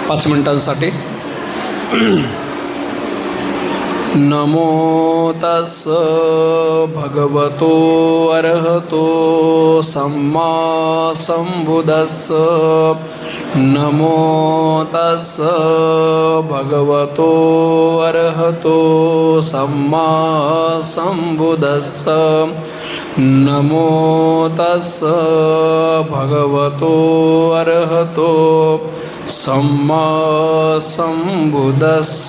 5 मिनिटांसाठी. नमो तस्स भगवतो अरहतो सम्मा संबुद्धस्स. नमो तस्स भगवतो अरहतो सम्मा संबुद्धस्स. नमो तस्स भगवतो अरहतो सम्मा संबुद्धस्स.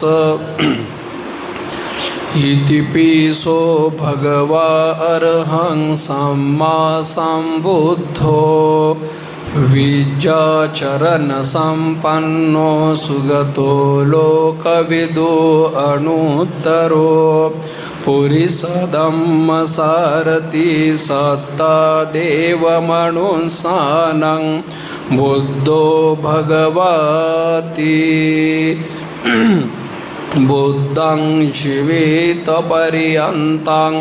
इति पिसो भगवा अरहं सम्मा संबुद्धो विद्याचरण संपन्नो सुगतो लोकविदो अनुत्तरो पुरीसधम्मसारथि सत्ता देवमनुसानं बुद्धो भगवति. बुद्धं जीवित पर्यन्तं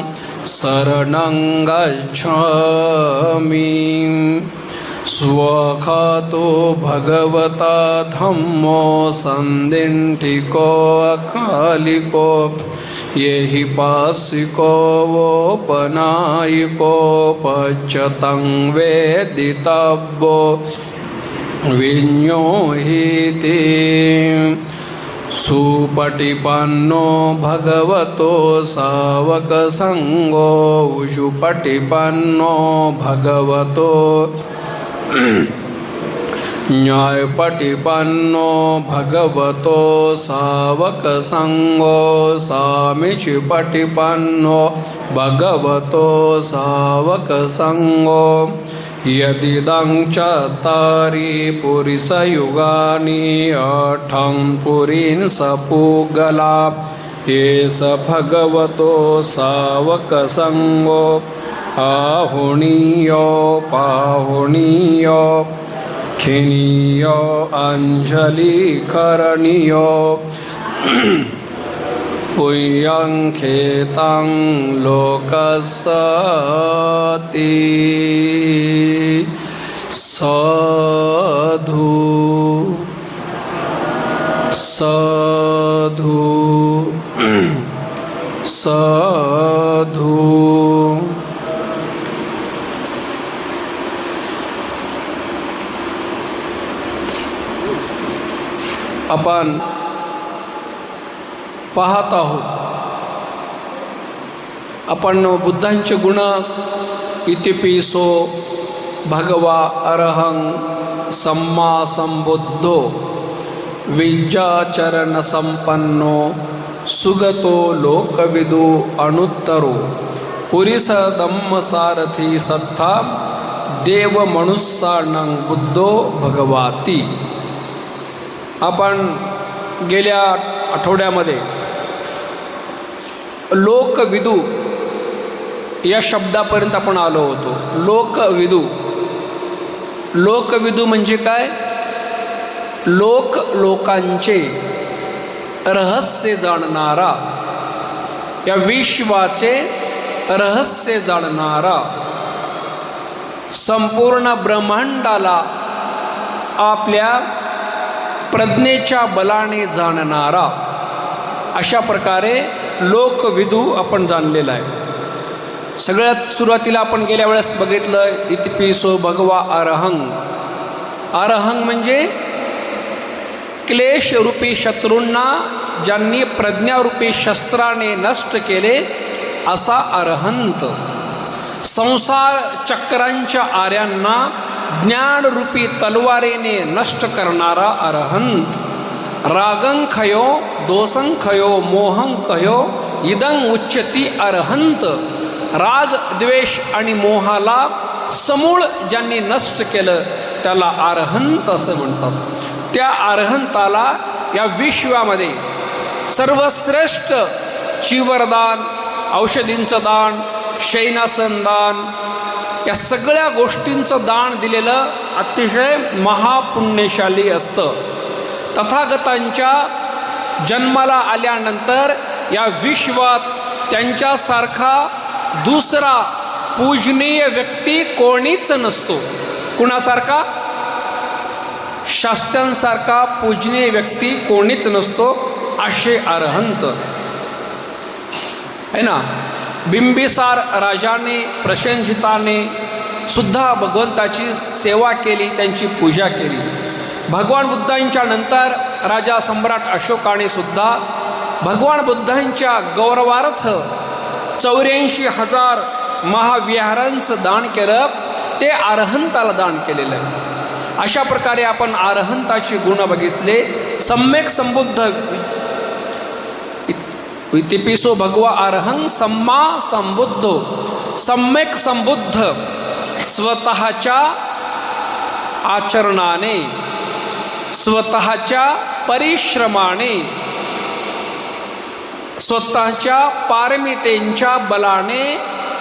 शरणं गच्छामि. स्वखातो भगवता धम्मो सन्दिष्टिको अकालिको येहि पासिको वोपनायिको पच्यतं वेदितव्यो विज्ञोहिति. सुपटिपन्नो भगवतो सावकसंगो उजुपटिपन्नो भगवतो न्यायपटिपन्नो भगवतो सावकसंगो सामीचिपटिपन्नो भगवतो सावकसंगो. यदिदं चत्तारि पुरुषयुगानि अठं पुरीन्सपुगला एष भगवतो सावकसंगो. आहुणीयो पाहुणीयो खिनीयो अंजलिकरणीयो पुयं खेतं लोकसति. साधु साधु साधु. आपण पाहत आहोत आपण बुद्धांचे गुण. इतिपिसो भगवा अरहं सम्मा संबुद्धो विद्याचरण संपन्नो सुगतो लोकविदो अनुत्तरो पुरीसधम्मसारथि सत्ता देवमनुसानं बुद्धो भगवति. आपण गेल्या आठवड्यामध्ये लोकविदू या शब्दापर्यंत आपण आलो होतो. लोकविदू. लोकविदू म्हणजे काय? लोकांचे रहस्य जाणणारा, या विश्वाचे रहस्य जाणणारा, संपूर्ण ब्रह्मांडाला आपल्या प्रज्ञेच्या बलाने जाणणारा, अशा प्रकारे लोकविदू आपण जाणलेला आहे. सगळ्यात सुरुवातीला आपण गेल्या वेळेस बघितलं इतिपिसो भगवा अरहं. अरहं म्हणजे क्लेशरूपी शत्रूंना ज्यांनी प्रज्ञारूपी शस्त्राने नष्ट केले असा अरहंत. संसार चक्रांच्या आर्यांना ज्ञानरूपी तलवारीने नष्ट करणारा अरहंत. रागं खयो दोषं खयो मोहं खयो इदं उच्यति अरहंत. राग द्वेष आणि मोहाला समूळ ज्यांनी नष्ट केलं त्याला अरहंत असं म्हणतात. त्या अरहंताला या विश्वामध्ये सर्वश्रेष्ठ चिवरदान, औषधींचं दान, शयनासन दान, या सगळ्या गोष्टींचं दान दिलेलं अतिशय महापुण्यशाली असतं. तथागतांच्या जन्माला आल्यानंतर या विश्वात त्यांच्यासारखा दुसरा पूजनीय व्यक्ती कोणीच नसतो. कुणासारखा? शास्त्यांसारखा पूजनीय व्यक्ती कोणीच नसतो असे अरहंत है ना. बिंबिसार राजाने प्रसेनजिताने सुद्धा भगवंताची सेवा केली, त्यांची पूजा केली. भगवान बुद्धांच्या नंतर राजा सम्राट अशोकाने सुद्धा भगवान बुद्धांच्या गौरवार्थ 84,000 महाविहारांचं दान केलं. ते अरहंताला दान केलेलं आहे. अशा प्रकारे आपण अरहंताचे गुण बघितले. सम्यक संबुद्ध इतिपिसो भगवा अरहं सम्मा संबुद्धो. सम्यक संबुद्ध स्वतःच्या आचरणाने, स्वतःच्या परिश्रमाने, स्वतःच्या पारमितेंच्या बलाने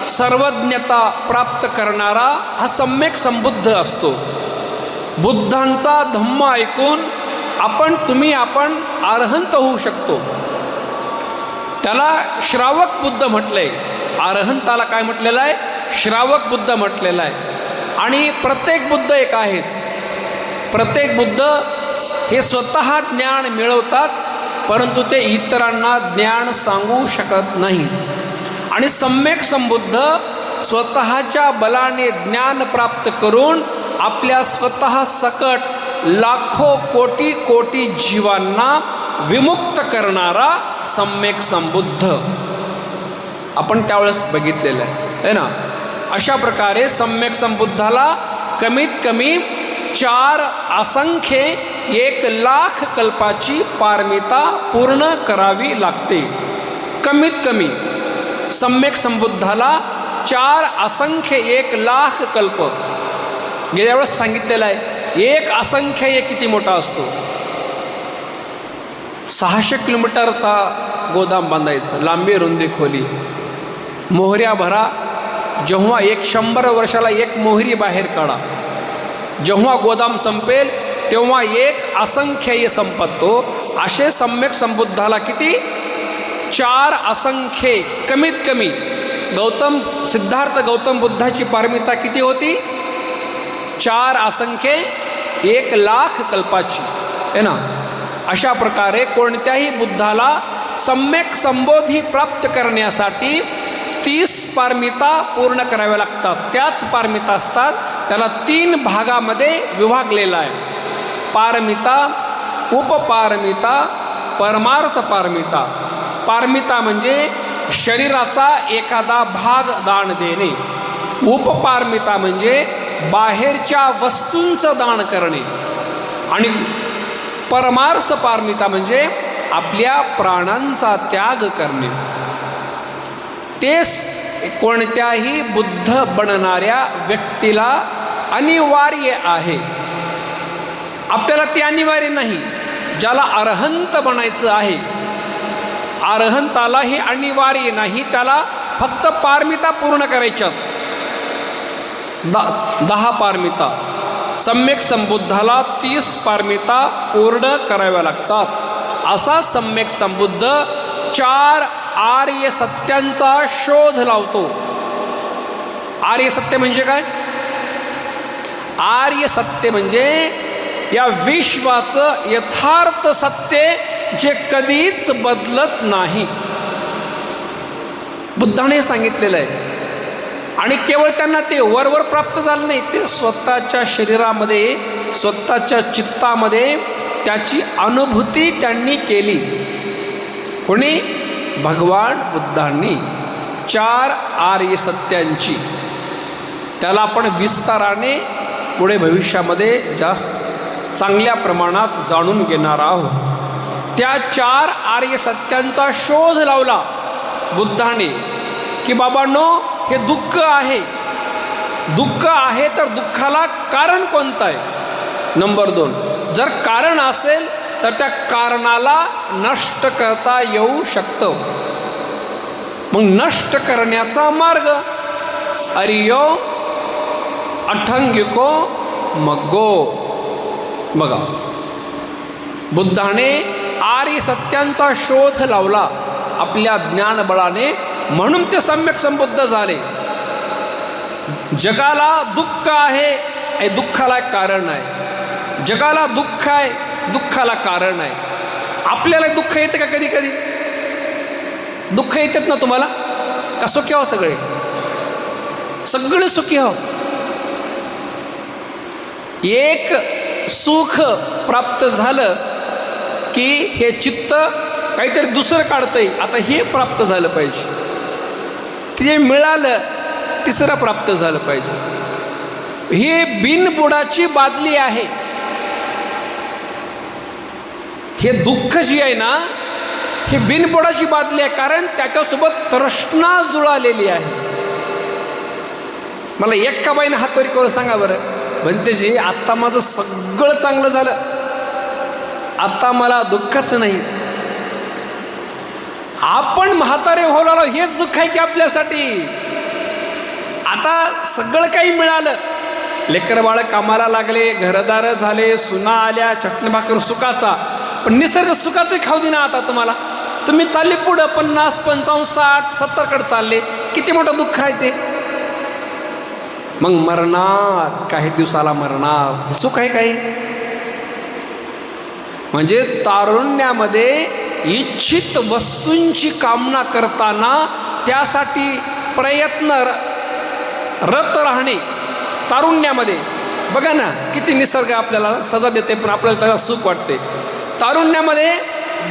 सर्वज्ञता प्राप्त करणारा हा सम्यक संबुद्ध असतो. बुद्धांचा धम्म ऐकून आपण अरहंत होऊ शकतो. त्याला श्रावक बुद्ध म्हटलंय. अरहंताला काय म्हटलेलं आहे? श्रावक बुद्ध म्हटलेलं आहे. आणि प्रत्येक बुद्ध एक आहेत. प्रत्येक बुद्ध हे स्वतः ज्ञान मिळवतात, परंतु ते इतरांना ज्ञान सांगू शकत नाही. आणि सम्यक संबुद्ध स्वतःच्या बलाने ज्ञान प्राप्त करून आपल्या स्वतः सकट लाखो कोटी कोटी जीवांना विमुक्त करणारा सम्यक संबुद्ध आपण त्यावेळेस बघितलेलं आहे ना. अशा प्रकारे सम्यक संबुद्धाला कमीत कमी 4 असंख्य 1,00,000 कल्पाची पारमिता पूर्ण करावी लागते. कमीत कमी सम्यक संबुद्धाला 4 असंख्य 1,00,000 कल्प. गेल्या वेळेस सांगितलेलं आहे. एक असंख्य किती मोठा असतो? 600 किलोमीटरचा गोदाम बांधायचं, लांबी रुंदी खोली, मोहऱ्या भरा. जेव्हा 100 वर्षाला एक मोहरी बाहेर काढा. जेव्हा गोदाम संपेल तेव्हा एक असंख्य संपतो. असे सम्यक संबुद्धाला किती? 4 असंख्य. कमीत कमी सिद्धार्थ गौतम बुद्धाची पारमिता किती होती? 4 असंख्य 1,00,000 कल्पाची आहे ना. अशा प्रकारे कोणत्याही बुद्धाला सम्यक संबोधी प्राप्त करण्यासाठी 30 पारमिता पूर्ण कराव्या लागतात. त्याच पारमिता असतात. त्याला 3 भागामध्ये विभागलेला आहे. पारमिता, उपपारमिता, परमार्थ पारमिता. पारमिता म्हणजे शरीराचा एखादा भाग दान देणे. उपपारमिता म्हणजे बाहेरच्या वस्तूंचं दान करणे. आणि परमार्थ पारमिता म्हणजे आपल्या प्राणांचा त्याग करणे. तेच कोणत्याही बुद्ध बनणाऱ्या व्यक्तीला अनिवार्य आहे. आपल्याला ते अनिवार्य नाही. ज्याला अरहंत बनायचं आहे, अरहंताला हे अनिवार्य नाही. त्याला फक्त पारमिता पूर्ण करायच्यात. 10 पारमिता. सम्यक संबुद्धाला 30 पारमिता पूर्ण कराव्या लागतात. असा सम्यक संबुद्ध 4 आर्य सत्यांचा शोध लावतो. आर्य सत्य म्हणजे काय? आर्य सत्य म्हणजे या विश्वाचं यथार्थ सत्य जे कधीच बदलत नाही. बुद्धाने सांगितलेलं आहे. आणि केवळ त्यांना ते वरवर प्राप्त झालं नाही, ते स्वतःच्या शरीरामध्ये, स्वतःच्या चित्तामध्ये त्याची अनुभूती त्यांनी केली. कोणी? भगवान बुद्धांनी 4 आर्य सत्यांची. त्याला आपण विस्ताराने पुढे भविष्यामध्ये जास्त चांगल्या प्रमाणात जाणून घेणार आहोत. त्या 4 आर्य सत्यांचा शोध लावला बुद्धाने की बाबांनो, हे दुःख आहे. दुःख आहे तर दुःखाला कारण कोणतं आहे? नंबर 2, जर कारण असेल तर त्या कारणाला नष्ट करता येऊ शकतं. मग नष्ट करण्याचा मार्ग अरियो अठंगिको मग्गो. बघा, बुद्धाने आर्य सत्यांचा शोध लावला आपल्या ज्ञानबळाने, म्हणून ते सम्यक संबुद्ध झाले. जगाला दुःख आहे, हे दुःखाला कारण आहे. जगाला दुःख आहे, दुःखाला कारण आहे. आपल्याला दुःख येते का कधी कधी? दुःख येतात ना तुम्हाला? का सुखी हो सगळे? सगळे सुखी हो. एक सुख प्राप्त झालं की हे चित्त काहीतरी दुसरं काढतंय, आता हे प्राप्त झालं पाहिजे. ते मिळालं, तिसरं प्राप्त झालं पाहिजे. हे बिनबुडाची बादली आहे. हे दुःख जी आहे ना, ही बिनबुडाची बादली आहे, कारण त्याच्यासोबत तृष्णा जुळालेली आहे. मला एका बाईने हातवरी करून सांगा बरं, म्हणतेजी आत्ता माझं सगळं चांगलं झालं, आता मला दुःखच नाही. आपण म्हातारे होलो हेच दुःख आहे की आपल्यासाठी? आता सगळं काही मिळालं, लेकर बाळ कामाला लागले, घरदार झाले, सुना आल्या, चटणी भाकर सुखाचा, पण निसर्ग सुखाचे खाऊ दे ना आता तुम्हाला. तुम्ही चालले पुढं 50, 55, 60, 70 कडे चालले, किती मोठं दुःख आहे ते. मग मरणार, काही दिवसाला मरणार, हे सुख आहे काही? म्हणजे तारुण्यामध्ये इच्छित वस्तूंची कामना करताना त्यासाठी प्रयत्न रत राहणे तारुण्यामध्ये. बघा ना किती निसर्ग आपल्याला सजा देते, पण आपल्याला त्याला सुख वाटते. तारुण्यामध्ये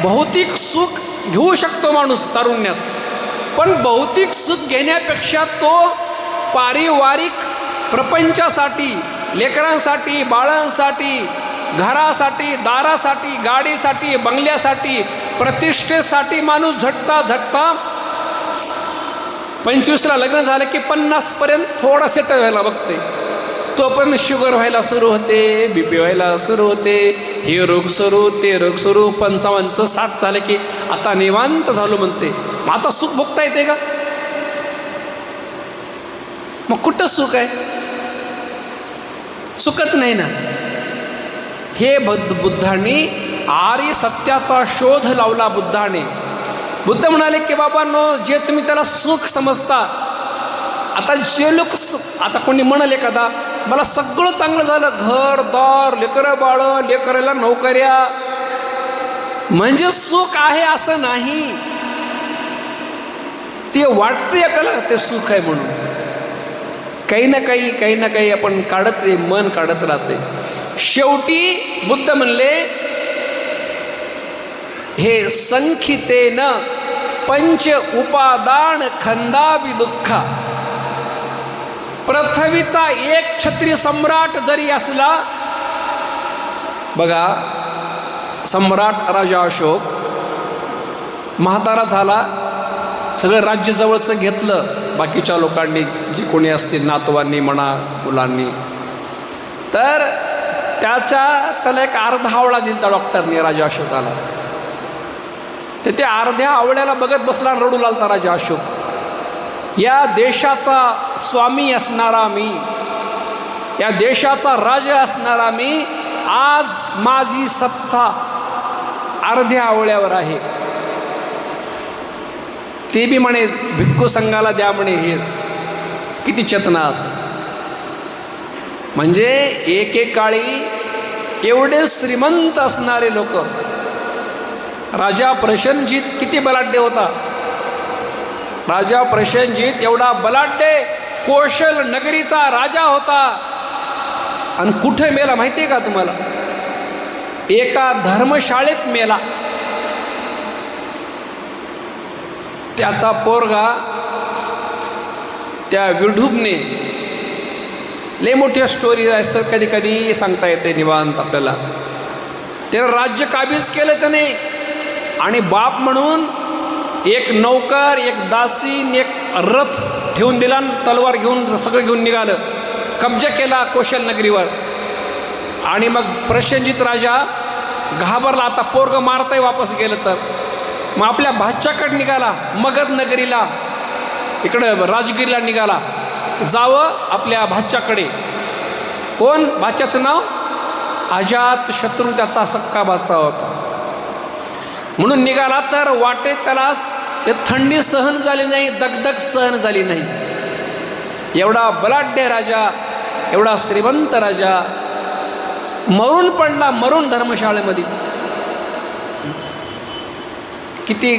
भौतिक सुख घेऊ शकतो माणूस तारुण्यात, पण भौतिक सुख घेण्यापेक्षा तो पारिवारिक प्रपंचासाठी, लेकरांसाठी, बाळांसाठी, घरासाठी, दारासाठी, गाडीसाठी, बंगल्यासाठी, प्रतिष्ठेसाठी माणूस झटता झटता 25ला लग्न झालं की 50पर्यंत थोडा सेटल व्हायला बघते. तोपर्यंत शुगर व्हायला सुरू होते, BP व्हायला सुरू होते, हे रोग सुरू, ते रोग सुरू. 55चं 60 झालं की आता निवांत झालो म्हणते. मग आता सुख भोगता येते का? मग कुठं सुख आहे? सुखच नाही ना. हे बुद्धांनी आर्य सत्याचा शोध लावला. बुद्ध म्हणाले की बाबांनो, जे तुम्ही त्याला सुख समजता, आता जे लोक आता कोणी म्हणाले एखादा मला सगळं चांगलं झालं, घरदार, लेकरं बाळ, लेकराला नोकऱ्या, म्हणजे सुख आहे असं नाही. ते वाटते आपल्याला ते सुख आहे म्हणून. काही ना काही आपण मन काढत राहते. शेवटी बुद्ध म्हणले, हे संखितेन पंच उपादान खंदावि दुःखा. पृथ्वीचा एक क्षत्रिय सम्राट जरी असला, बघा सम्राट राजा अशोक म्हातारा झाला, सगळं राज्य जवळचं घेतलं बाकीच्या लोकांनी, जे कोणी असतील नातवांनी म्हणा, मुलांनी, तर त्याला एक अर्धा आवळा दिला डॉक्टरने राजा अशोकाला. तर त्या अर्ध्या आवळ्याला बघत बसला, रडू लागला राजा अशोक. या देशाचा स्वामी असणारा मी, या देशाचा राजा असणारा मी, आज माझी सत्ता अर्ध्या आवळ्यावर आहे. ते बी म्हणे भिक्खू संघाला द्या म्हणे. हे किती चेतना असं. म्हणजे एकेकाळी एवढे श्रीमंत असणारे लोक, राजा प्रसेनजीत किती बलाढ्य होता. राजा प्रसेनजीत एवढा बलाढ्य कौशल नगरीचा राजा होता. आणि कुठे मेला माहिती आहे का तुम्हाला? एका धर्मशाळेत मेला. त्याचा पोरगा त्या विढूबने, लय मोठ्या स्टोरी असतात, कधी कधी सांगता येते निवांत आपल्याला. त्यानं राज्य काबीज केलं त्याने, आणि बाप म्हणून एक नौकर, एक दासी, एक रथ ठेवून दिला, तलवार घेऊन सगळं घेऊन निघालं, कब्जा केला कौशल नगरीवर. आणि मग प्रसेनजीत राजा घाबरला, आता पोरग मारताय वापस गेलं तर. मग आपल्या भाच्याकडे निघाला, मगध नगरीला, इकडं राजगिरीला निघाला, जावं आपल्या भाच्याकडे. कोण? भाच्याचं नाव अजात शत्रू, त्याचा सक्का भाचा होता. म्हणून निघाला, तर वाटेत त्याला ते थंडी सहन झाली नाही, दगदग सहन झाली नाही. एवढा बलाढ्य राजा, एवढा श्रीमंत राजा, मरून पडला, मरून धर्मशाळेमध्ये. किती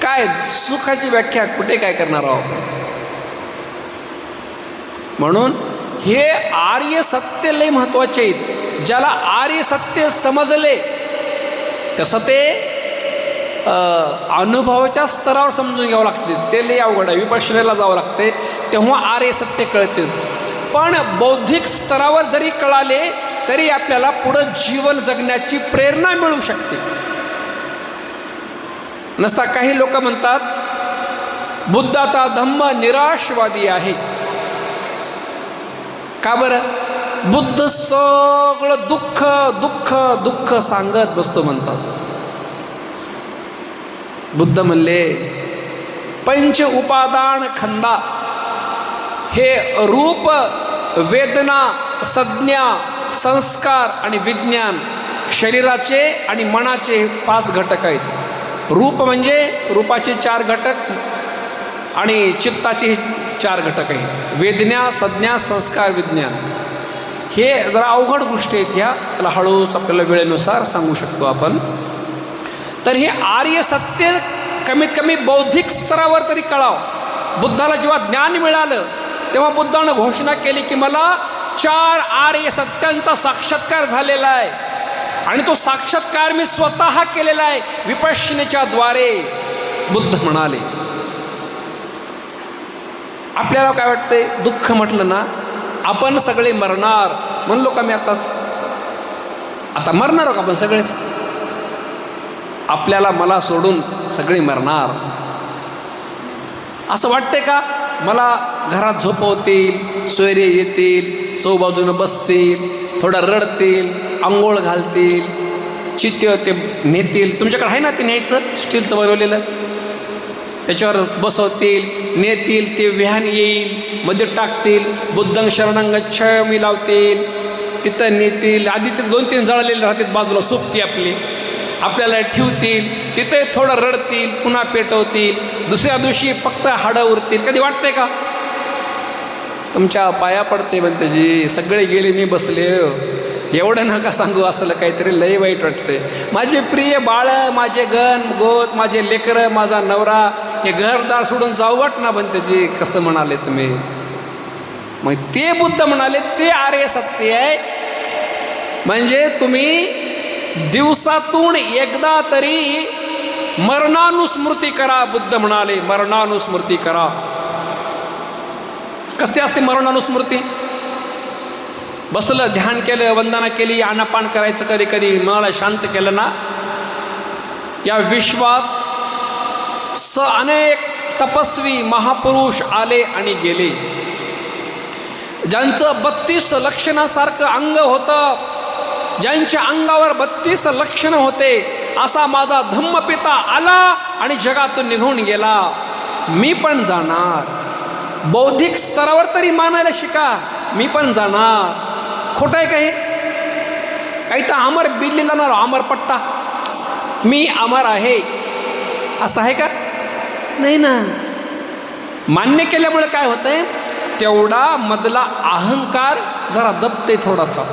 काय सुखाची व्याख्या कुठे काय करणार आहोत आपण. म्हणून हे आर्य सत्य लय महत्वाचे आहेत. ज्याला आर्य सत्य समजले तसं ते अनुभवाच्या स्तरावर समजून घ्यावं लागते. ते लय अवघड आहे. विपश्यनेला जावं लागते तेव्हा आर्य सत्य कळते. पण बौद्धिक स्तरावर जरी कळाले तरी आपल्याला पुढं जीवन जगण्याची प्रेरणा मिळू शकते. नसता काही लोक म्हणतात बुद्धाचा धम्म निराशवादी आहे. का बरं? बुद्ध सगळं दुःख दुःख दुःख सांगत बसतो म्हणतात. बुद्ध म्हणले पंच उपादान खंदा, हे रूप, वेदना, संज्ञा, संस्कार आणि विज्ञान शरीराचे आणि मनाचे 5 घटक आहेत. रूप म्हणजे रूपाचे 4 घटक आणि चित्ताचे 4 घटक आहे. वेदना, संज्ञा, संस्कार, विज्ञान. हे जरा अवघड गोष्टी आहेत. ह्या त्याला हळूच आपल्याला वेळेनुसार सांगू शकतो आपण. तर हे आर्य सत्य कमीत कमी बौद्धिक स्तरावर तरी कळावं. बुद्धाला जेव्हा ज्ञान मिळालं तेव्हा बुद्धानं घोषणा केली की मला 4 आर्य सत्यांचा साक्षात्कार झालेला आहे आणि तो साक्षात्कार मी स्वतः केलेला आहे विपश्यनेच्या द्वारे. बुद्ध म्हणाले. आपल्याला काय वाटतंय? दुःख म्हटलं ना आपण सगळे मरणार. म्हणलो का मी आता मरणार का आपण सगळेच? आपल्याला मला सोडून सगळे मरणार असं वाटते का? मला घरात झोपवतील, सोयरे येतील, चौबाजूनं बसतील, थोडा रडतील, आंघोळ घालतील, चित्य ते नेतील. तुमच्याकडे आहे ना ते न्यायचं स्टीलचं बनवलेलं, त्याच्यावर बसवतील, नेतील, ते व्हॅन येईल, मध्ये टाकतील, बुद्धं शरणं गच्छामि लावतील, तिथं नेतील. आधी ते 2-3 जळलेले राहतील बाजूला सोबती आपल्याला ठेवतील, तिथे थोडं रडतील, पुन्हा पेटवतील, दुसऱ्या दिवशी फक्त हाडं उरतील. कधी वाटतंय का? तुमच्या पाया पडते म्हणते जी सगळे गेले मी बसले. एवढं नका सांगू. असलं काहीतरी लय वाईट वाटतंय. माझे प्रिय बाळ, माझे गण गोत, माझे लेकरं, माझा नवरा, हे घरदार सोडून जाऊ वाट ना म्हणते जी. कसं म्हणाले तुम्ही? मग ते बुद्ध म्हणाले ते आर्य सत्य आहे. म्हणजे तुम्ही दिवसातून एकदा तरी मरणानुस्मृती करा. बुद्ध म्हणाले मरणानुस्मृती करा. कसे असते मरणानुस्मृती? बसलं, ध्यान केलं, वंदना केली, आनापान करायचं, कधी कधी मनाला शांत केलं ना, या विश्वात अनेक तपस्वी महापुरुष आले आणि गेले. ज्यांचं 32 लक्षणासारखं अंग होतं, ज्यांच्या अंगावर 32 लक्षणं होते, असा माझा धम्मपिता आला आणि जगातून निघून गेला. मी पण जाणार. बौद्धिक स्तरावर तरी मानायला शिका. मी पण जाणार. खोटं आहे काही? काही तर अमर बिल्लीला ना अमर पट्टा, मी अमर आहे असं आहे का? नाही ना. मान्य केल्यामुळे काय होतंय? तेवढा मधला अहंकार जरा दबते थोडासा.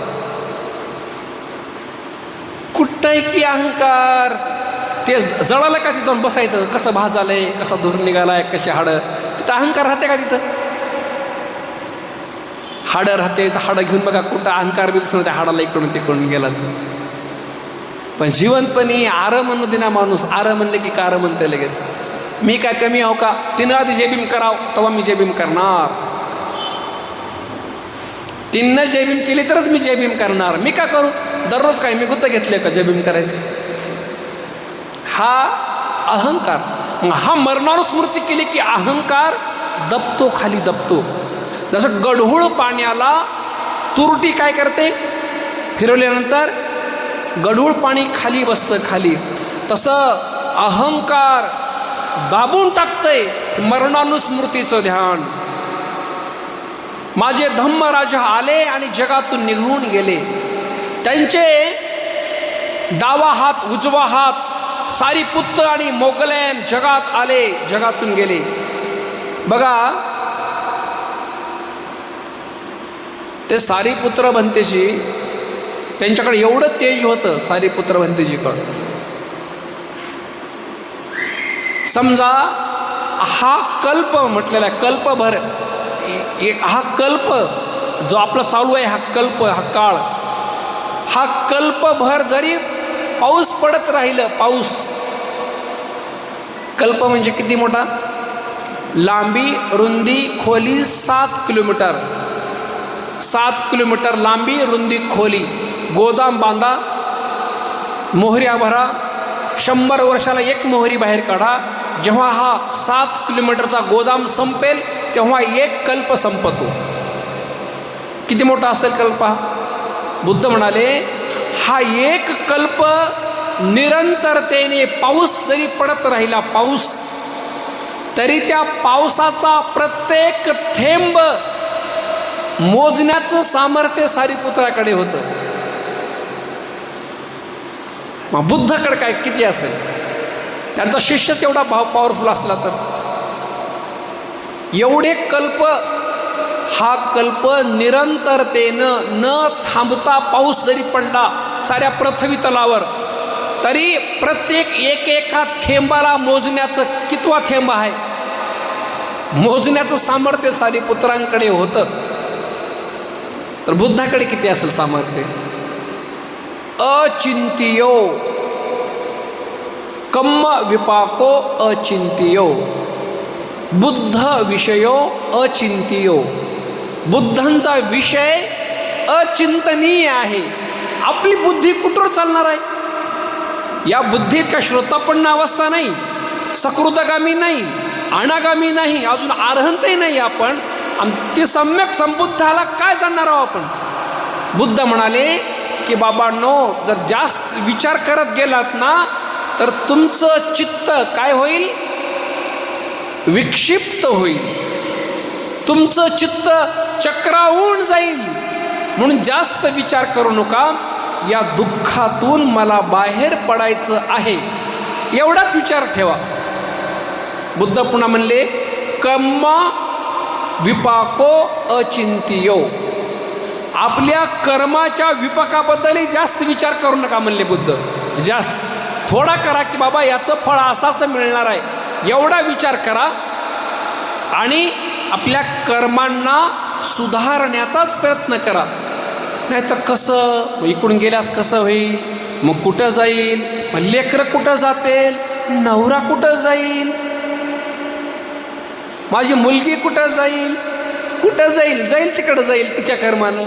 कुठं आहे की अहंकार? ते जळालं का तिथून बसायचं? कसं भाजालंय, कसा धूर निघालाय, कशी हाडं, तिथं अहंकार राहते का? तिथं हाडं राहते तर हाडं घेऊन बघा, कुठं अहंकार बी दिसत नाही. हाडाला इकडून तिकडून गेला तर. पण जिवंतपणी आर म्हणून दिना माणूस. आर म्हणले की कार म्हणते लगेच. मी काय कमी आहो का? तिनं आधी जयभीम करावं तेव्हा मी जयभीम करणार. तिनं जयभीम केली तरच मी जयभीम करणार. मी का करू? दररोज काय मी गुत्त घेतले का जयभीम करायचं? हा अहंकार. हा मरणानुस्मृती केली की अहंकार दबतो, खाली दबतो. जसं गढूळ पाण्याला तुरटी काय करते? फिरवल्यानंतर गढूळ पाणी खाली बसतं खाली. तसं अहंकार दाबून टाकतंय मरणानुस्मृतीचं ध्यान. माझे धम्मराजा आले आणि जगातून निघून गेले. त्यांचे डावा हात, उजवा हात, सारीपुत्र आणि मोगलैन जगात आले, जगातून गेले. बघा ते सारीपुत्र बनतेशी त्यांच्याकडे एवढं तेज होतं सारीपुत्र भंतेजीकडं. समजा हा कल्प म्हटलेला आहे, कल्पभर हा कल्प जो आपला चालू आहे, हा कल्प, हा काळ, हा कल्पभर जरी पाऊस पडत राहिलं, पाऊस, कल्प म्हणजे किती मोठा, लांबी रुंदी खोली 7 किलोमीटर, 7 किलोमीटर लांबी रुंदी खोली, गोदाम बांधा, मोहऱ्या भरा, 100 वर्षाला एक मोहरी बाहेर काढा. जेव्हा हा 7 किलोमीटरचा गोदाम संपेल तेव्हा एक कल्प संपतो. किती मोठा असेल कल्प हा? बुद्ध म्हणाले हा एक कल्प निरंतरतेने पाऊस जरी पडत राहिला, पाऊस, तरी त्या पावसाचा प्रत्येक थेंब मोजण्याचं सामर्थ्य सारीपुत्राकडे होतं. मग बुद्धाकडे काय किती असेल? त्यांचा शिष्य तेवढा पॉवरफुल असला तर एवढे कल्प, हा कल्प निरंतरतेनं न थांबता पाऊस जरी पडला साऱ्या पृथ्वी तलावर, तरी प्रत्येक एका थेंबाला मोजण्याचं, कितवा थेंब आहे मोजण्याचं सामर्थ्य सारीपुत्रांकडे होतं. तर बुद्धाकडे किती असेल सामर्थ्य? अचिंत्यो कम्म विपाको अचिंत्यो बुद्ध विषयो अचिंत्यो. बुद्धांचा विषय अचिंतनीय आहे. आपली बुद्धी कुठवर चालणार आहे? या बुद्धीत का श्रोतापन्न अवस्था नाही, सकृतगामी नाही, अनागामी नाही, अजून अर्हंतही नाही आपण, आणि ते सम्यक संबुद्धाला काय जाणणार आहोत आपण? बुद्ध म्हणाले की बाबांनो, जर जास्त विचार करत गेलात ना तर तुमचं चित्त काय होईल? विक्षिप्त होईल, तुमचं चित्त चक्रावून जाईल. म्हणून जास्त विचार करू नका, या दुःखातून मला बाहेर पडायचं आहे एवढाच विचार ठेवा. बुद्ध पुन्हा म्हणले कम्मा विपाको अचिंत्यो. आपल्या कर्माच्या विपाकाबद्दलही जास्त विचार करू नका म्हणले बुद्ध. जास्त थोडा करा की बाबा याचं फळ असं मिळणार आहे, एवढा विचार करा आणि आपल्या कर्मांना सुधारण्याचाच प्रयत्न करा. नाही तर कसं, इकडून गेल्यास कसं होईल, मग कुठं जाईल, मग लेकरं कुठं जातील, नवरा कुठं जाईल, माझी मुलगी कुठं जाईल, कुठं जाईल, जाईल तिकडं जाईल तिच्या कर्मानं.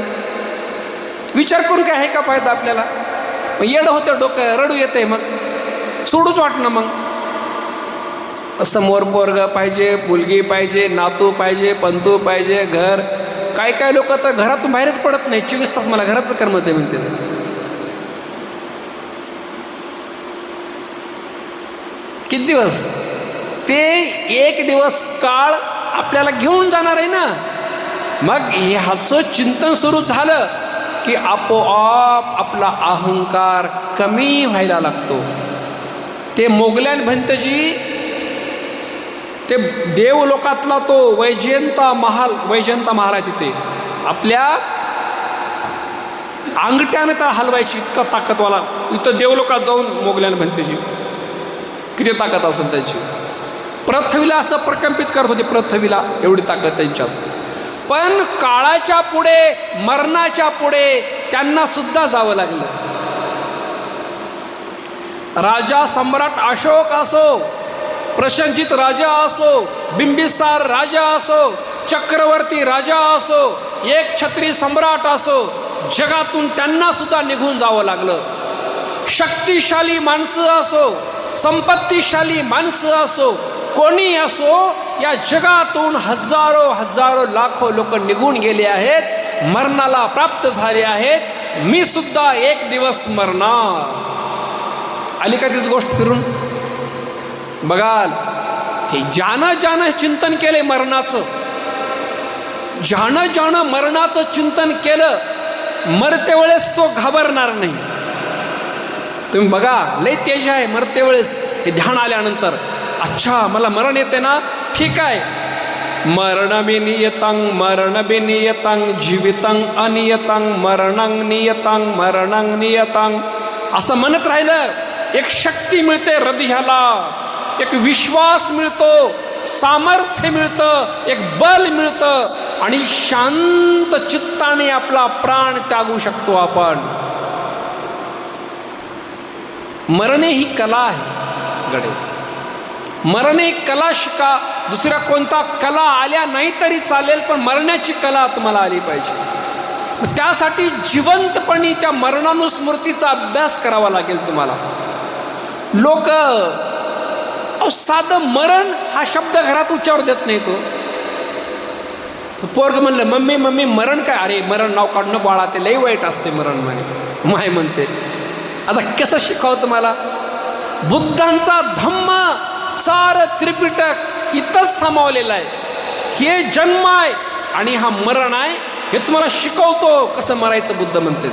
विचार करून काय आहे का फायदा आपल्याला? मग येडं होतं डोकं, रडू येते, मग सोडूच वाटणं. मग समोर पोरग पाहिजे, मुलगी पाहिजे, नातू पाहिजे, पंतू पाहिजे, घर. काय काय लोक तर घरातून बाहेरच पडत नाही, 24 तास मला घरातच करमत आहे म्हणते. किती दिवस? ते एक दिवस काळ आपल्याला घेऊन जाणार आहे ना. मग ह्याचं चिंतन सुरू झालं की आपोआप आपला अहंकार कमी व्हायला लागतो. ते मोगल्यान भंतजी, ते देवलोकातला तो वैजयंता महाल आहे, तिथे आपल्या अंगठ्याने त्या हलवायची, इतका ताकदवाला. इथं देवलोकात जाऊन मोगल्यान भंतेजी किती ताकद असेल त्याची. पृथ्वीला असं प्रकंपित करत होते, पृथ्वीला एवढी ताकद त्यांच्यात. पण काळाच्या पुढे, मरणाच्या पुढे त्यांना सुद्धा जावं लागलं. राजा सम्राट अशोक असो, प्रशंजित राजा असो, बिंबिसार राजा असो, चक्रवर्ती राजा असो, एक छत्री सम्राट असो, जगातून त्यांना सुद्धा निघून जावं लागलं. शक्तिशाली माणसं असो, संपत्तीशाली माणसं असो, कोणी असो, या जगातून हजारो हजारो लाखो लोक निघून गेले आहेत, मरणाला प्राप्त झाले आहेत. मी सुद्धा एक दिवस मरणार. आली का तीच गोष्ट फिरून? बघाल, हे ज्यानं चिंतन केले मरणाचं, ज्यानं मरणाचं चिंतन केलं, मरते वेळेस तो घाबरणार नाही. तुम्ही बघा, लय तेज आहे मरते वेळेस. हे ध्यान आल्यानंतर, अच्छा मला मरण येते ना, ठीक आहे, मरणविनियतं मरणविनियतं जीवितं अनियतं मरणं नियतं मरणं नियतं असं म्हणत राहिलं, एक शक्ती मिळते हृदयाला, एक विश्वास मिळतो, सामर्थ्य मिळतं, एक बल मिळतं आणि शांत चित्ताने आपला प्राण त्यागू शकतो आपण. मरणे ही कला आहे गडे. मरणे कला शिका. दुसऱ्या कोणता कला आल्या नाही तरी चालेल, पण मरण्याची कला तुम्हाला आली पाहिजे. त्यासाठी जिवंतपणी त्या मरणानुस्मृतीचा अभ्यास करावा लागेल तुम्हाला. लोक साधं मरण हा शब्द घरात उच्चार देत नाही. तो पोरग म्हणलं, मम्मी मम्मी मरण काय? अरे मरण नाव काढणं बाळा, ते लई वाईट असते मरण म्हणे. माय म्हणते आता कसं शिकावं तुम्हाला? बुद्धांचा धम्म सार त्रिपिटक इथंच सामावलेला आहे. हे जन्म आहे आणि हा मरण आहे, हे तुम्हाला शिकवतो कसं मरायचं. बुद्ध म्हणते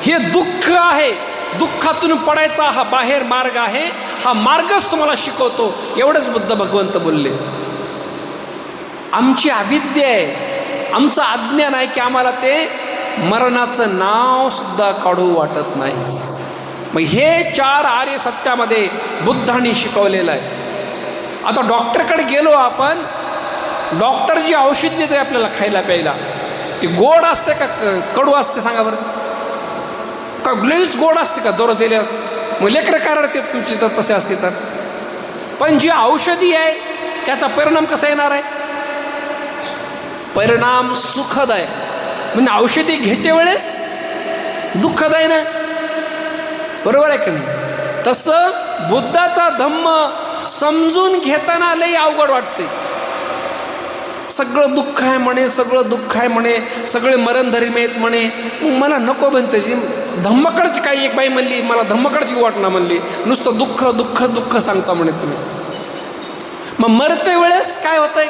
हे दुःख आहे, दुःखातून पडायचा हा बाहेर मार्ग आहे, हा मार्गच तुम्हाला शिकवतो. एवढंच बुद्ध भगवंत बोलले. आमची अविद्या आहे, आमचं अज्ञान आहे की आम्हाला ते मरणाचं नाव सुद्धा काढू वाटत नाही. मग हे 4 आर्य सत्यामध्ये बुद्धांनी शिकवलेलं आहे. आता डॉक्टरकडे गेलो आपण, डॉक्टर जी औषध देते आपल्याला खायला प्यायला, ती गोड असते का कडू असते सांगा बरं? का लईच गोड असते का दररोज दिल्यावर? मग लेकरं काय रडते तुमची तर तसे असते तर. पण जी औषधी आहे त्याचा परिणाम कसा येणार आहे? परिणाम सुखद आहे. म्हणजे औषधी घेते वेळेस दुःखद आहे ना, बरोबर आहे की नाही? तसं बुद्धाचा धम्म समजून घेताना लई अवघड वाटते. सगळं दुःख आहे म्हणे, सगळं दुःख आहे म्हणे, सगळे मरणधर्म आहेत म्हणे. मग मला नको बनते. जी धम्मकडची काही एक बाई म्हणली, मला धम्मकडची वाटणं म्हणली, नुसतं दुःख दुःख दुःख सांगता म्हणे तुम्ही. मग मरते वेळेस काय होतंय?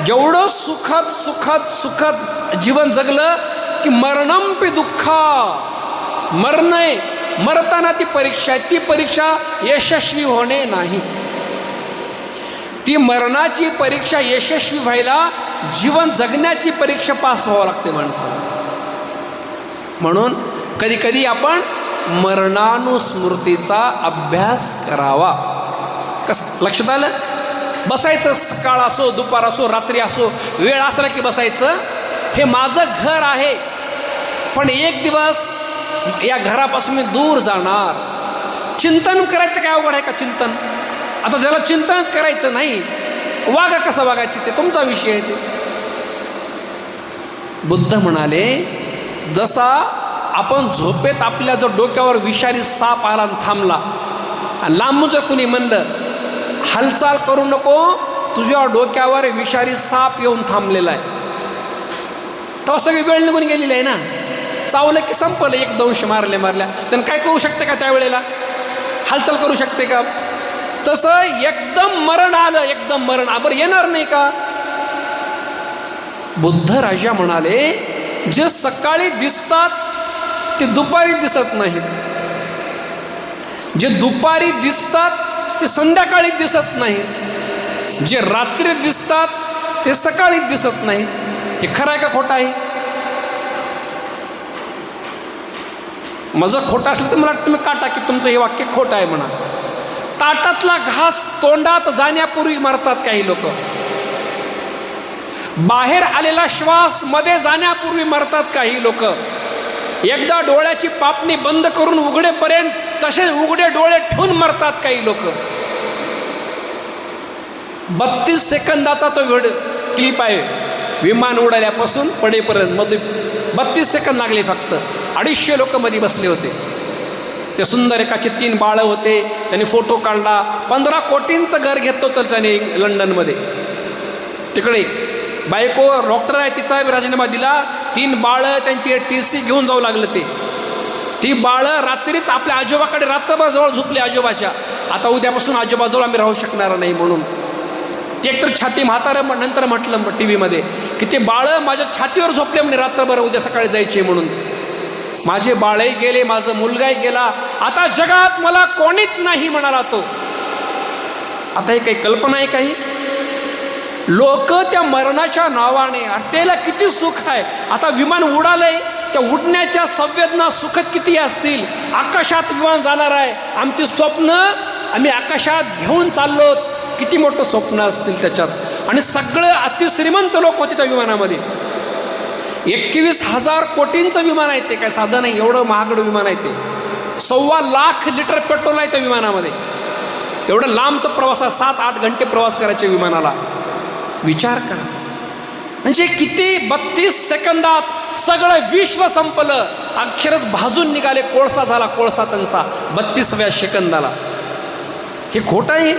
जेवढं सुखद सुखद सुखद जीवन जगलं की मरणंपि दुःखा, मरणे मरताना ती परीक्षा आहे. ती परीक्षा यशस्वी होणे नाही. ती मरणाची परीक्षा यशस्वी व्हायला जीवन जगण्याची परीक्षा पास व्हावं लागते माणसाला. म्हणून कधी कधी आपण मरणानुस्मृतीचा अभ्यास करावा. कसं लक्षात आलं? बसायचं, सकाळ असो दुपार असो रात्री असो, वेळ असला की बसायचं. हे माझं घर आहे, पण एक दिवस या घरापासून मी दूर जाणार. चिंतन करायचं काय अवघड आहे का चिंतन? आता ज्याला चिंतनच करायचं नाही, वागा कसं वागायचे ते तुमचा विषय आहे. ते बुद्ध म्हणाले, जसा आपण झोपेत आपल्या जर डोक्यावर विषारी साप आला थांबला, लांबून जर कुणी म्हणलं हालचाल करू नको, तुझ्या डोक्यावर विषारी साप येऊन थांबलेला आहे, तेव्हा सगळी वेळ निघून गेलेली आहे ना. चावलं की संपलं, एक दंश मारल्या त्यानं काय करू शकते का? त्यावेळेला हालचाल करू शकते का? तसं एकदम मरण आलं, एकदम मरण बरं येणार नाही का? बुद्ध राजा म्हणाले, जे सकाळी दिसतात ते दुपारी दिसत नाहीत, जे दुपारी दिसतात ते संध्याकाळी दिसत नाहीत, जे रात्री दिसतात ते सकाळी दिसत नाही. हे खरं आहे का खोटं आहे? माझं खोटं असलं तर मला तुम्ही काटा की तुमचं हे वाक्य खोटं आहे म्हणा. ताटातला घास तोंडात जाण्यापूर्वी मरतात काही लोक, बाहेर आलेला श्वास मध्ये जाण्यापूर्वी मरतात काही लोक, एकदा डोळ्याची पापणी बंद करून उघडेपर्यंत तसेच उघडे डोळे ठेवून मरतात काही लोक. 32 सेकंदाचा तो क्लिप आहे, विमान उडाल्यापासून पडेपर्यंत मध्ये 32 सेकंद लागले फक्त. 250 लोक मध्ये बसले होते. ते सुंदर एकाचे 3 बाळं होते, त्यांनी फोटो काढला. 15 कोटींचं घर घेतलं होतं त्याने लंडनमध्ये. तिकडे बायको डॉक्टर आहे, तिचा राजीनामा दिला. 3 बाळं त्यांची TC घेऊन जाऊ लागलं. ती बाळं रात्रीच आपल्या आजोबाकडे रात्रभर जवळ झोपले आजोबाच्या. आता उद्यापासून आजोबाजवळ आम्ही राहू शकणार नाही म्हणून. ते एकतर छाती म्हातारं नंतर म्हटलं TV की ते बाळं माझ्या छातीवर झोपले म्हणे रात्रभर, उद्या सकाळी जायचे म्हणून. माझे बाळही गेले, माझा मुलगाही गेला, आता जगात मला कोणीच नाही म्हणाला तो. आता हे काही कल्पना आहे काही? लोक त्या मरणाच्या नावाने, त्याला किती सुख आहे. आता विमान उडालंय, त्या उडण्याच्या संवेदना सुखद किती असतील. आकाशात विमान जाणार आहे, आमची स्वप्न आम्ही आकाशात घेऊन चाललो, किती मोठं स्वप्न असतील त्याच्यात. आणि सगळं अतिश्रीमंत लोक होते त्या विमानामध्ये. 21,000 कोटींचं विमान आहे ते, काय साधं नाही, एवढं महागडं विमान आहे ते. 1.25 लाख लिटर पेट्रोल आहे त्या विमानामध्ये. एवढं लांबचा प्रवास आहे, 7-8 घंटे प्रवास करायचे विमानाला. विचार करा, म्हणजे किती 32 सेकंदात सगळं विश्व संपलं. अक्षरच भाजून निघाले, कोळसा झाला, कोळसा त्यांचा 32व्या सेकंदाला. हे खोटं आहे.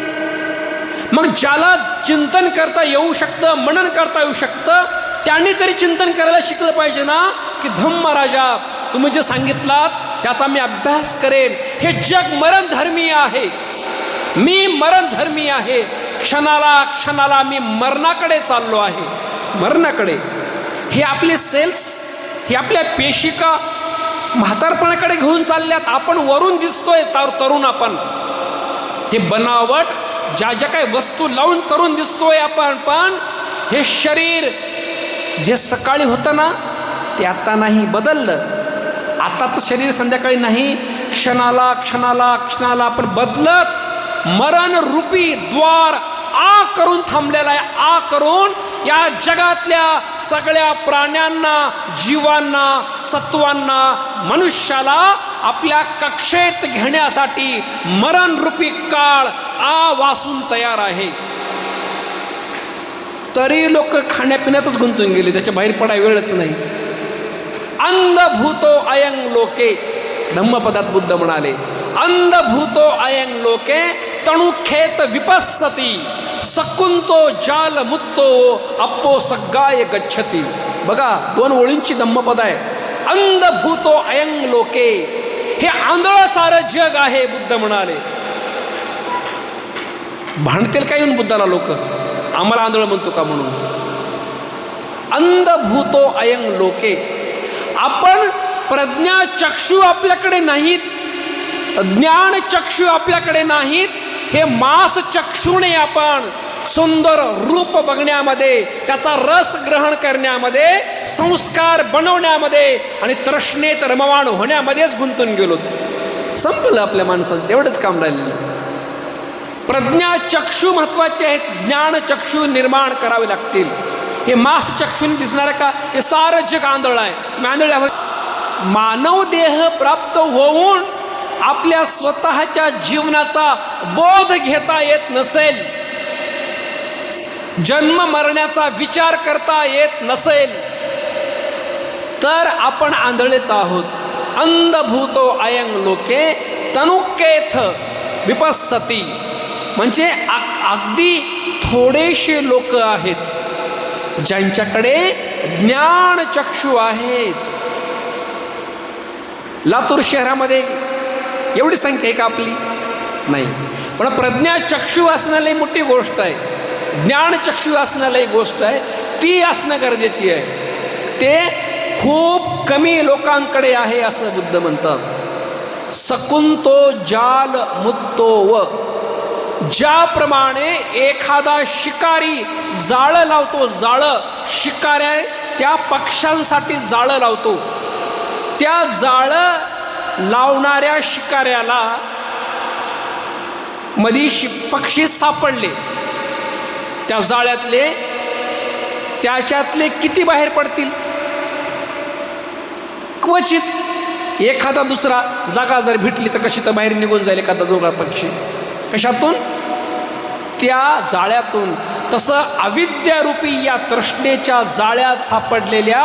मग ज्याला चिंतन करता येऊ शकतं, मनन करता येऊ शकतं, त्यांनी तरी चिंतन करायला शिकलं पाहिजे ना, की धम्म राजा तुम्ही जे सांगितलात त्याचा मी अभ्यास करेन. हे जग मरणधर्मी आहे, मी मरणधर्मी आहे. क्षणाला क्षणाला मी मरणाकडे चाललो आहे, मरणाकडे. हे आपले सेल्स, हे आपल्या पेशिका म्हातारपणाकडे घेऊन चालल्यात. आपण वरून दिसतोय तरुण, आपण हे बनावट ज्या ज्या काही वस्तू लावून तरुण दिसतोय आपण, पण हे शरीर जे सकाळी होतं ना ते आता नाही, बदललं. आताचं शरीर संध्याकाळी नाही, क्षणाला क्षणाला क्षणाला आपण बदलत मरण रूपी द्वार आ करून थांबलेला आहे. आ करून या जगातल्या सगळ्या प्राण्यांना, जीवांना, सत्वांना, मनुष्याला आपल्या कक्षेत घेण्यासाठी मरण रूपी काळ आ वासून तयार आहे. तरी लोक खाण्यापिण्यातच गुंतून गेले, त्याच्या बाहेर पडाय वेळच नाही. अंधभूतो अयं लोके, धम्मपदात बुद्ध म्हणाले, अंधभूतो अयं लोके तणुखेत विपස්සती सकुंतो जाल मुत्तो अप्पो सग्गाय गच्छती. बघा, 2 ओळींची धम्मपद आहे. अंधभूतो अयं लोके, हे आंधळ सारं जग आहे, बुद्ध म्हणाले. भांडतील काय येऊन बुद्धाला लोक, आम्हाला आंधळ म्हणतो का म्हणून. अंधभूतो अयं लोके, आपण प्रज्ञा चक्षु आपल्याकडे नाहीत, ज्ञान चक्षु आपल्याकडे नाहीत. हे मास चक्षुने आपण सुंदर रूप बघण्यामध्ये, त्याचा रस ग्रहण करण्यामध्ये, संस्कार बनवण्यामध्ये आणि तृष्णेत रममाण होण्यामध्येच गुंतून गेलो. संपलं आपल्या माणसांचं, एवढंच काम राहिलेलं. प्रज्ञा चक्षु महत्वाचे आहेत, ज्ञान चक्षु निर्माण करावे लागतील. हे मास चक्षुने दिसणार का, हे सारं जग आंधळ आहे. आंधळ मानव देह प्राप्त होऊन आपल्या स्वतःच्या जीवनाचा बोध घेता येत नसेल, जन्म मरण्याचा विचार करता येत नसेल, तर आपण आंधळेच आहोत. अंधभूतो अयं लोके तनुकेथ विपස්සती, म्हणजे अगदी थोडेसे लोक आहेत ज्यांच्याकडे ज्ञान चक्षु आहेत. लातूर शहरामध्ये एवढी संख्या आहे का आपली? नाही. पण प्रज्ञा चक्षु असणं लई मोठी गोष्ट आहे, ज्ञान चक्षु असणं लई गोष्ट आहे, ती असणं गरजेची आहे. ते खूप कमी लोकांकडे आहे असं बुद्ध म्हणतात. सकुंतो जाल मुत्तो व, ज्याप्रमाणे एखादा शिकारी जाळं लावतो, जाळं शिकाऱ्या त्या पक्ष्यांसाठी जाळं लावतो, त्या जाळं लावणाऱ्या शिकाऱ्याला मधी पक्षी सापडले, त्या जाळ्यातले त्याच्यातले किती बाहेर पडतील? क्वचित एखादा दुसरा जागा जर भेटली तर कशी तर बाहेर निघून जाईल एखादा दोघा पक्षी. कशातून? त्या जाळ्यातून. तसं अविद्यारूपी या तृष्णेच्या जाळ्यात सापडलेल्या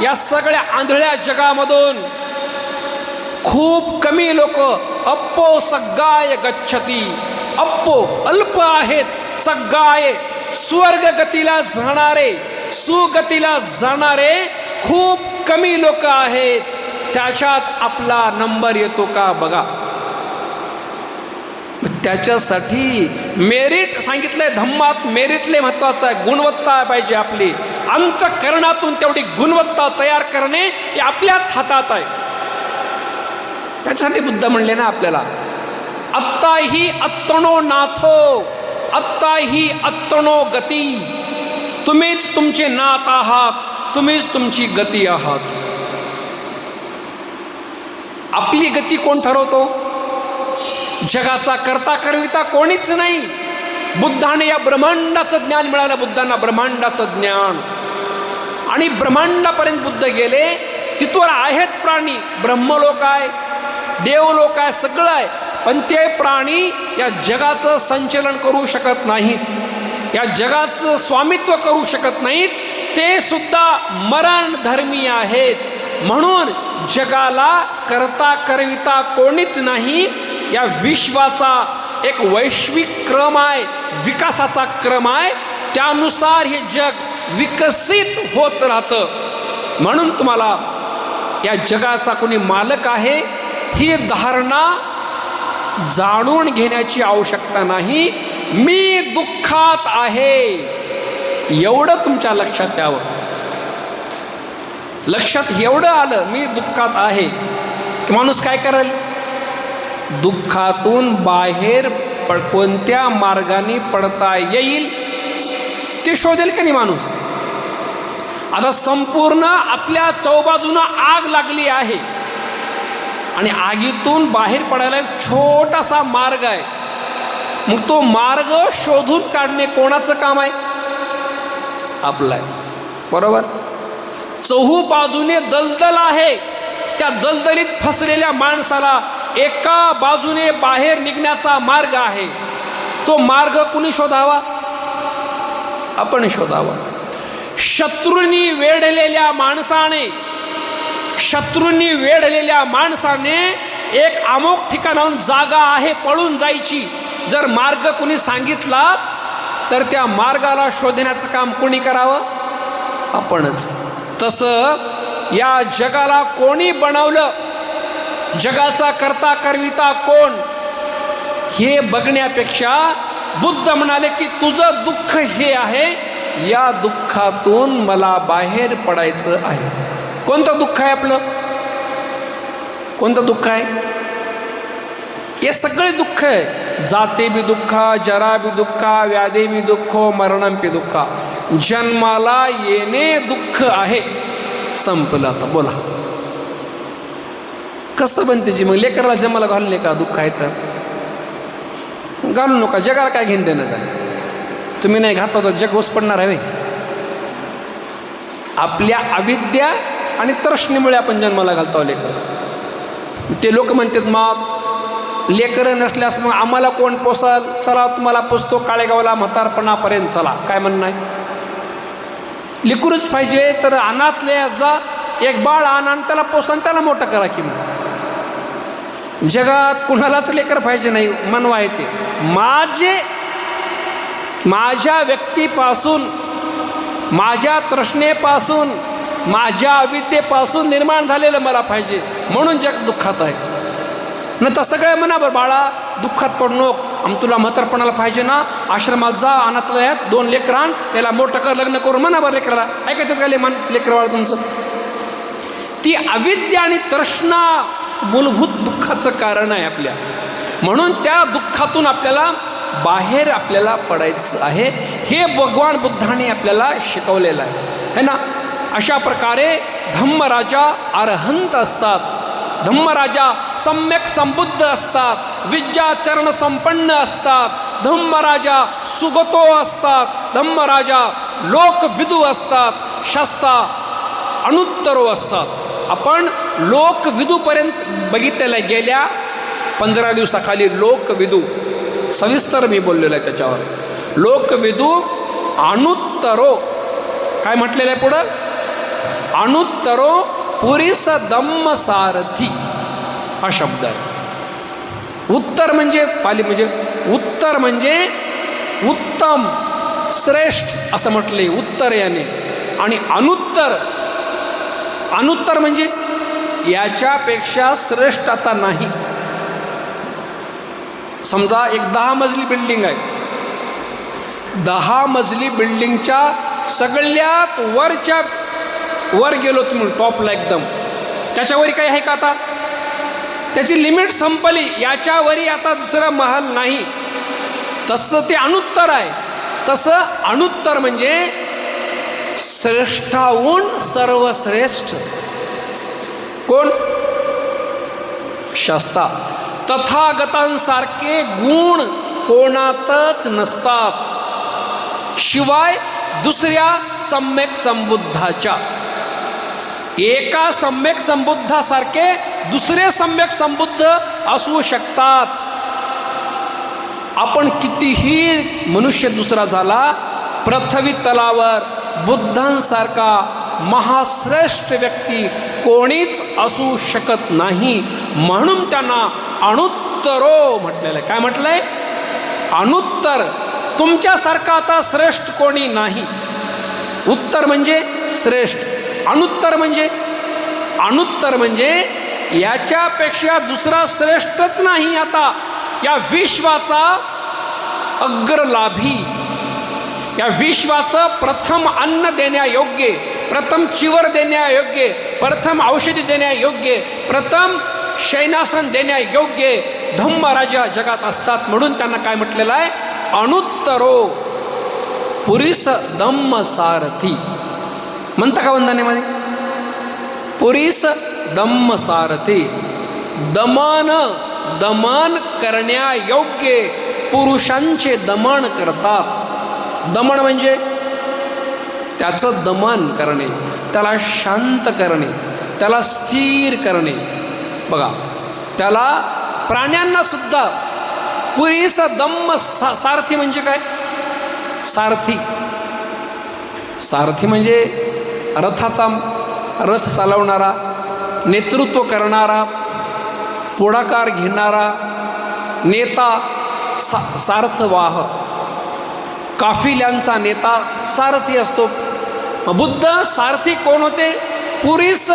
या सगळ्या आंधळ्या जगामधून खूप कमी लोक अप्पो सग्गाय गच्छती, अप्पो अल्प आहेत, सग्गाय स्वर्ग गतीला जाणारे, सुगतीला जाणारे खूप कमी लोक आहेत. त्याच्यात आपला नंबर येतो का बघा. त्याच्यासाठी मेरिट सांगितलंय धम्मात, मेरिट लय महत्वाचं आहे, गुणवत्ता पाहिजे आपली. अंतःकरणातून तेवढी गुणवत्ता तयार करणे हे आपल्याच हातात आहे. त्याच्यासाठी बुद्ध म्हणले ना आपल्याला, आत्ता ही अत्तणो नाथो, आत्ता ही अत्तणो गती. तुम्हीच तुमचे नाथ आहात, तुम्हीच तुमची गती आहात. आपली गती कोण ठरवतो? जगाचा करता करविता कोणीच नाही. बुद्धाने या ब्रह्मांडाचं ज्ञान मिळालं. बुद्धांना ब्रह्मांडाचं ज्ञान, आणि ब्रह्मांडापर्यंत बुद्ध गेले. तिथवर आहेत प्राणी, ब्रह्मलोक आहे, देवलोक आहे, सगळं आहे. पण ते प्राणी या जगाचं संचलन करू शकत नाहीत, या जगाचं स्वामित्व करू शकत नाहीत. ते सुद्धा मरणधर्मी आहेत. म्हणून जगाला करता करविता कोणीच नाही. या विश्वाचा एक वैश्विक क्रम आहे, विकासाचा क्रम आहे. त्यानुसार हे जग विकसित होत राहतं. म्हणून तुम्हाला या जगाचा कोणी मालक आहे ही धारणा जाणून घेण्याची आवश्यकता नाही. मी दुःखात आहे एवढं तुमच्या लक्षात यावं. लक्षात एवढं आलं मी दुःखात आहे की माणूस काय करेल? दुःखातून बाहेर कोणत्या मार्गाने पडता येईल ते शोधेल का नाही माणूस? आता संपूर्ण आपल्या चौबाजूनं आग लागली आहे आणि आगीतून बाहेर पडायला एक छोटासा मार्ग आहे. मग तो मार्ग शोधून काढणे कोणाचं काम आहे? आपलं आहे, बरोबर. चहू बाजूने दलदल आहे. त्या दलदलीत फसलेल्या माणसाला एका बाजूने बाहेर निघण्याचा मार्ग आहे. तो मार्ग कुणी शोधावा? आपण शोधावा. शत्रूंनी वेढलेल्या माणसाने एक अमोक ठिकाणाहून जागा आहे पळून जायची, जर मार्ग कुणी सांगितला तर त्या मार्गाला शोधण्याचं काम कोणी करावं? आपणच. तसं या जगाला कोणी बनवलं, जगाचा करता करविता कोण, हे बघण्यापेक्षा बुद्ध म्हणाले की तुझं दुःख हे आहे, या दुःखातून मला बाहेर पडायचं आहे. कोणतं दुःख आहे आपलं? कोणतं दुःख आहे? हे सगळे दुःख आहे. जाते बी दुःखा, जरा बी दुःखा, व्याधी बी दुःख, मरणं बी दुःखा. जन्माला येणे दुःख आहे. संपलं. आता बोला कसं बनते जी? मग लेकरला जन्माला घालणे का दुःख आहे तर घालू नका. जगाला काय घेणं देणं झालं? तुम्ही नाही घातला तर जग ओस पडणार आहे. आपल्या अविद्या आणि तृष्णेमुळे आपण जन्माला घालतो लेकर. ते लोक म्हणतात मग लेकरं नसल्यास मग आम्हाला कोण पोसाल? चला तुम्हाला पोसतो काळेगावला म्हातारपणापर्यंत चला. काय म्हणणं आहे? लेकरूच पाहिजे तर अनाथले जा, एक बाळ आण, त्याला पोसन, त्याला मोठं करा. की मग जगात कुणालाच लेकर पाहिजे नाही. मनवा आहे ते माझ्या व्यक्तीपासून, माझ्या तृष्णेपासून, माझ्या अविद्येपासून निर्माण झालेलं मला पाहिजे. म्हणून जग दुःखात आहे. न तर सगळे म्हणा बरं बाळा दुःखात पडू नको, तुला म्हातारपणाला पाहिजे ना, आश्रमात जा, अनाथालयात 2 लेकरं आण, त्याला मोठं कर, लग्न करून म्हणा बरं लेकराला. ऐकत काय लेकर बाळ तुमचं? ती अविद्या आणि तृष्णा मूलभूत दुःखाचं कारण आहे आपल्या. म्हणून त्या दुःखातून आपल्याला बाहेर पडायचं आहे. हे भगवान बुद्धाने आपल्याला शिकवलेलं आहे ना. अशा प्रकारे धम्मराजा अरहंत असतात, धम्मराजा सम्यक संबुद्ध असतात, विद्याचरण संपन्न असतात, धम्मराजा सुगतो असतात, धम्मराजा लोकविदू असतात, शास्ता अनुत्तरो असतात. आपण लोकविदूपर्यंत बघितलेलं गेल्या 15 दिवसाखाली. लोकविदू सविस्तर मी बोललेलो आहे त्याच्यावर. लोकविदू अनुत्तरो काय म्हटलेलं आहे पुढं? अनुत्तरो पुरीस दम्म सारथी हा शब्द आहे. उत्तर म्हणजे पाली म्हणजे उत्तर म्हणजे उत्तम श्रेष्ठ असं म्हटले उत्तर याने. आणि अनुत्तर म्हणजे याच्यापेक्षा श्रेष्ठ आता नाही. समजा एक 10 मजली बिल्डिंग आहे. 10 मजली बिल्डिंगच्या सगळ्यात वर गेलो तुम्ही टॉपला एकदम, त्याच्यावरी काही आहे का? आता त्याची लिमिट संपली, याच्यावरी आता दुसरा महल नाही. तसं ते अनुत्तर आहे. तसं अनुत्तर म्हणजे श्रेष्ठाहून सर्वश्रेष्ठ कोण? शास्ता. तथागतांसारखे गुण कोणातच नसतात शिवाय दुसऱ्या सम्यक संबुद्धाच्या. एका सम्यक संबुद्धासारखे दुसरे सम्यक संबुद्ध असू शकतात. आपण कितीही मनुष्य दुसरा झाला, पृथ्वी तलावर बुद्धांसारखा महाश्रेष्ठ व्यक्ती कोणीच असू शकत नाही. म्हणून त्यांना अनुत्तरो म्हटलेलं आहे. काय म्हटलंय? अनुत्तर. तुमच्यासारखा आता श्रेष्ठ कोणी नाही. उत्तर म्हणजे श्रेष्ठ, अनुत्तर म्हणजे याच्यापेक्षा दुसरा श्रेष्ठच नाही. आता या विश्वाचा अग्रलाभी, या विश्वाचं प्रथम अन्न देण्यायोग्य, प्रथम चिवर देण्यायोग्य, प्रथम औषधी देण्यायोग्य, प्रथम शयनासन देण्यायोग्य धम्मराजा जगात असतात. म्हणून त्यांना काय म्हटलेलं आहे? अनुत्तरो पुरीस धम्म सारथी म्हणता का वंदनेमध्ये? पुरीस धम्म सारथी. दमन करण्यायोग्य पुरुषांचे दमन करतात. दमन म्हणजे त्याचं दमन करणे, त्याला शांत करणे, त्याला स्थिर करणे. बघा, त्याला प्राण्यांना सुद्धा पुरीस दम्म सारथी म्हणजे काय? सारथी म्हणजे रथ चालवणारा, नेतृत्व करणारा, पुढाकार घेणारा नेता, सारथवाह. काफिल्यांचा नेता सारथी असतो. बुद्ध सारथी कोण होते? पुरीस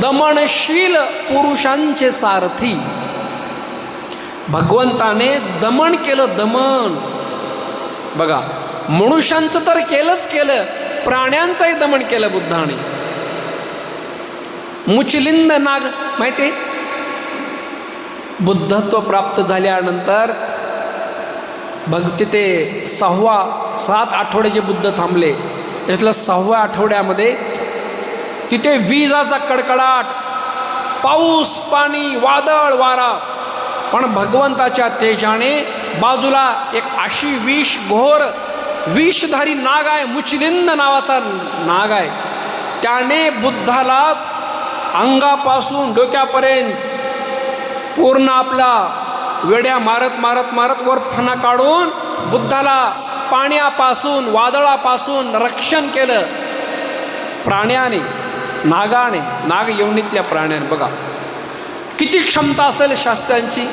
दमनशील पुरुषांचे सारथी. भगवंताने दमन केलं, दमन. बघा, मनुष्यांचं तर केलं, प्राण्यांचंही दमन केलं बुद्धाने. मुचलिंद नाग माहिती? बुद्धत्व प्राप्त झाल्यानंतर तिथे 7 आठवडे जे बुद्ध थांबले, त्यातल्या 6व्या आठवड्यामध्ये तिथे विजाचा कडकडाट, पाऊस पाणी, वादळ वारा. पण भगवंताच्या तेजाने बाजूला एक अशी घोर विषधारी नाग आहे, मुचलिंद नावाचा नाग आहे. त्याने बुद्धाला अंगापासून डोक्यापर्यंत पूर्ण आपला वेड्या मारत वर फणा काढून बुद्धाला पाण्यापासून, वादळापासून रक्षण केलं प्राण्याने, नागाने, नाग योनीतल्या प्राण्याने. बघा किती क्षमता असेल शास्त्रांची.